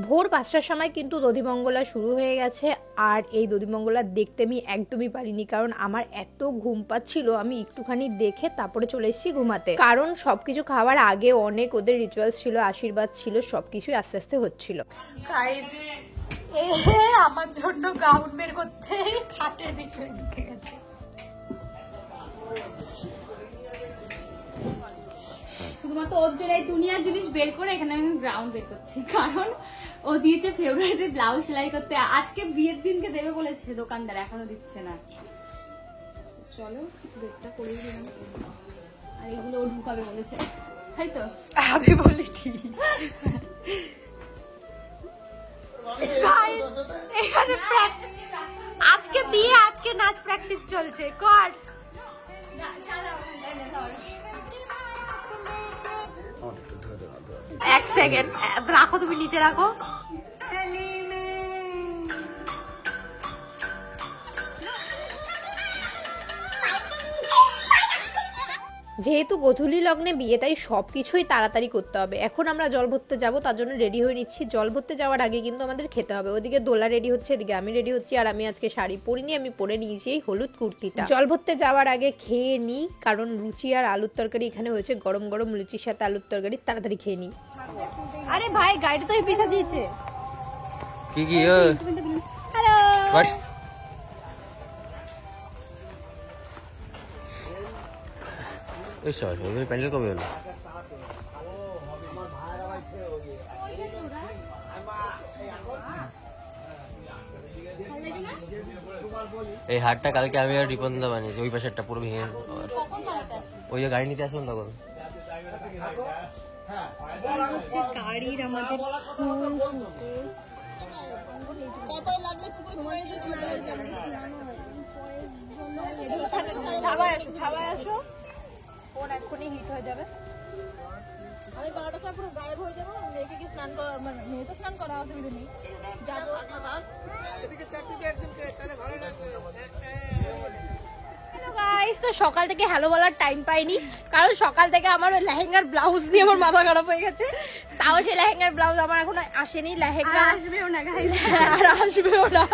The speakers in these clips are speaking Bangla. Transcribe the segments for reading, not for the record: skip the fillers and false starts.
ভোর 5টার সময় কিন্তু দধিমঙ্গলা শুরু হয়ে গেছে। আর এই দধিমঙ্গলা দেখতে আমি একদমই পারিনি, কারণ আমার এত ঘুম পাচ্ছিল। আমি একটুখানি দেখে তারপরে চলে এসেছি ঘুমাতে, কারণ সবকিছু খাওয়ার আগে অনেক ওদের রিচুয়ালস ছিল, আশীর্বাদ ছিল, সবকিছুই আস্তে আস্তে হচ্ছিল। আমার জন্য গাউন বের করতে খাটের ভিতরে ঢুকে গেছে। শুধুমাত্র ওর জন্য এই দুনিয়ার জিনিস বের করে এখানে আমি গ্রাউন্ড বের করছি, কারণ ও দিয়েছে ফেব্রুয়ারিতে ব্লাউজ সেলাই করতে। আজকে বিয়ের দিনকে দেবে বলেছে দোকানদার, এখনো দিচ্ছে না। চলো বেরটা করে দিলাম, আর এগুলো ও ঢুকাবে বলেছে, তাই তো? আমি বলি ঠিক। আজকে বিয়ে, আজকে নাচ প্র্যাকটিস চলছে। কর এক সেকেন্ড রাখো, তুমি নিচে রাখো। যেহেতু গোধূলি লগ্নে বিয়ে, তাই সবকিছুই তাড়াতাড়ি করতে হবে। এখন আমরা জল ভরতে যাবো, তার জন্য রেডি হয়ে নিচ্ছি। জল ভরতে যাওয়ার আগে কিন্তু আমাদের খেতে হবে। ওদিকে দোলা রেডি হচ্ছে, এদিকে আমি রেডি হচ্ছি। আর আমি আজকে শাড়ি পরিনি, আমি পরে নিয়েছি এই হলুদ কুর্তিটা। জল ভরতে যাওয়ার আগে খেয়ে নিই, কারণ লুচি আর আলুর তরকারি এখানে হয়েছে, গরম গরম লুচির সাথে আলুর তরকারি। তাড়াতাড়ি খেয়ে নিই। আরে ভাই, গাড়ি তো পিঠা দিয়েছে। কি কি? হ্যালো। প্যান্ডেল কবে হলো? এই হাটটা কালকে আমি আর রিপনদা বানিয়েছি, ওই পাশেরটা পুরো ভেঙে। ওই যে গাড়ি নিতে আসলাম তখন। গাড়ির আমাদের ছাবায় আসো, ফোন এক্ষুনি হিট হয়ে যাবে। আমি 12টা পুরো গায়েব হয়ে যাবো। মেয়েকে কি স্নান করা, মানে মেয়েকে স্নান করা অসুবিধা নেই। তো সকাল থেকে হ্যালো বলার টাইম পাইনি, কারণ সকাল থেকে আমার ওই লেহেঙ্গার ব্লাউজ নিয়ে আমার মাথা খারাপ হয়ে গেছে। তাও সেই লেহেঙ্গার ব্লাউজ আমার এখনো আসেনি। লেহেঙ্গা আসবেও না, আর আসবেও না।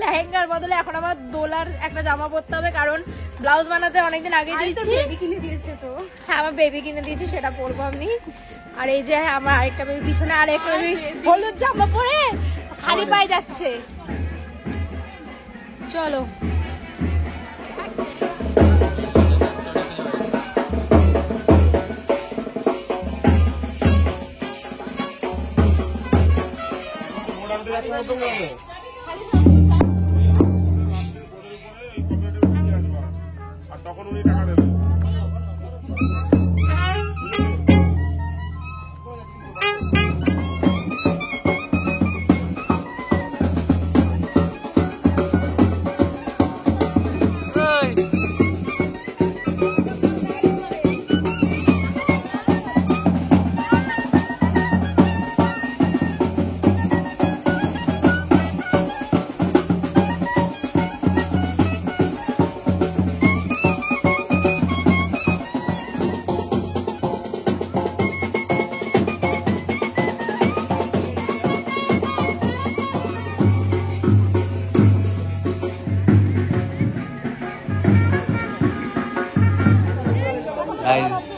লেহেঙ্গার বদলে এখন আমার দোলার একটা জামা পরতে হবে, কারণ ব্লাউজ বানাতে অনেকদিন আগে দিয়েছি। বেবি কিনে দিয়েছে তো। হ্যাঁ, আমার বেবি কিনে দিয়েছি, সেটা পরবো আমি। আর এই যে আমার আরেকটা বেবি পিছনে, আর একটা বেবি হলুদ জামা পরে খালি পায়ে যাচ্ছে। চলো তখন উনি টাকা দেবেন।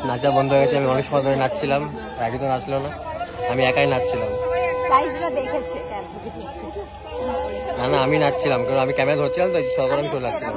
নাচা বন্ধ হয়ে গেছে। আমি অনেক সময় ধরে নাচছিলাম, রাগি তো নাচলো না, আমি একাই নাচছিলাম। না না, আমি নাচছিলাম, কারণ আমি ক্যামেরা ধরছিলাম তো, সবার আমি চলে যাচ্ছিলাম।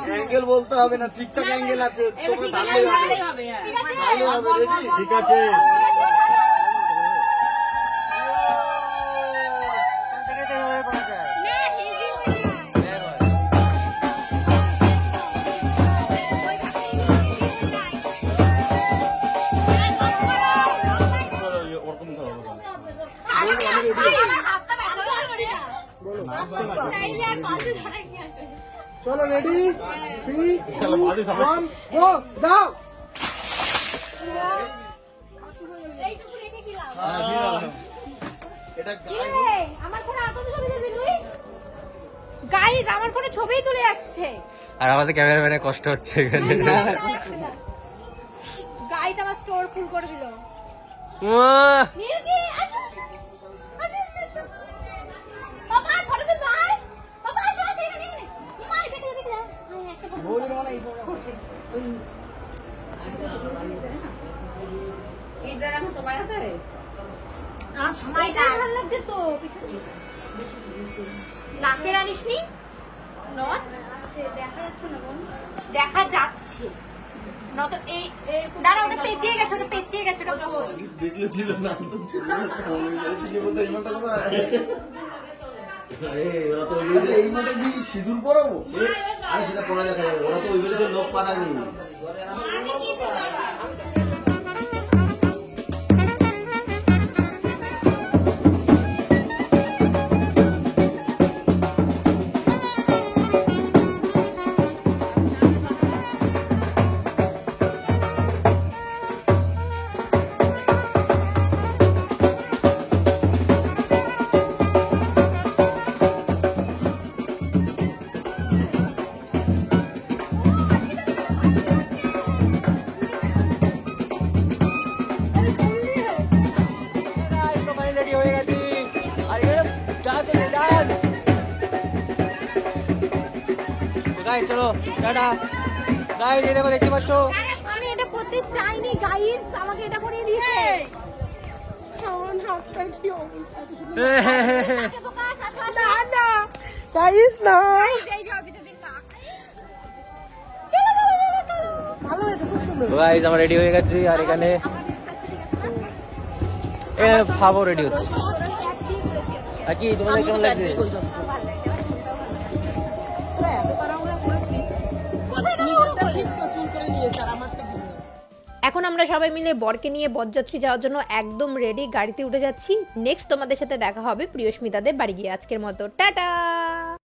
অ্যাঙ্গেল বলতে হবে না, ঠিকঠাক অ্যাঙ্গেল আছে, তোমরা ভালোই হবে। ঠিক আছে। চলো রেডি 3 2 1 গো দাও। গাইস আমার ফোনে ছবি তুলে যাচ্ছে আর আমাদের ক্যামেরাম্যানের কষ্ট হচ্ছে এখানে। গাইস আমার স্টোর ফুল করে দিল। মিল্কি বাবা ফটো তুল ভাই, বাবা আসো আসো এখানে এখানে মাই দেখে দেখে বলি না এই এই জায়গা মে সবাই আছে মাই ভালো লাগছে তো নাকে রানিসনি নট আছে দেখা যাচ্ছে না বোন, দেখা যাচ্ছে না তো এই দাঁড়া ওটা পেঁচিয়ে গেছে, ওটা পেঁচিয়ে গেছে, ওটা দেখলে ছিল না তো ছিল না কি বলতে এই মাটা কথা ওরা তো এই মাটা কি সিঁদুর পরাবো? আরে সেটা পরা দেখা যাবে, ওরা তো ওই বেলাতে লোক পাঠায়নি। আমি কি সেটা গাইস চলো টাটা গাইস এই দেখো দেখতে পাচ্ছো আমি এটা পড়তে চাইনি গাইস, আমাকে এটা পরিয়ে দিয়েছে। আমার হাতটার কি অবস্থা না না গাইস না এই যে অর্পিতা দিন না। ভালো হয়েছে, খুব সুন্দর। গাইস আমরা রেডি হয়ে গেছি আর এখানে খাবো রেডি হচ্ছে। আর কি তোমাদের কেমন লাগছে? এখন আমরা সবাই মিলে বরকে নিয়ে বরযাত্রী যাওয়ার জন্য একদম রেডি, গাড়িতে উঠে যাচ্ছি। নেক্সট তোমাদের সাথে দেখা হবে প্রিয়স্মিতাদের বাড়ি গিয়ে। আজকের মতো টাটা।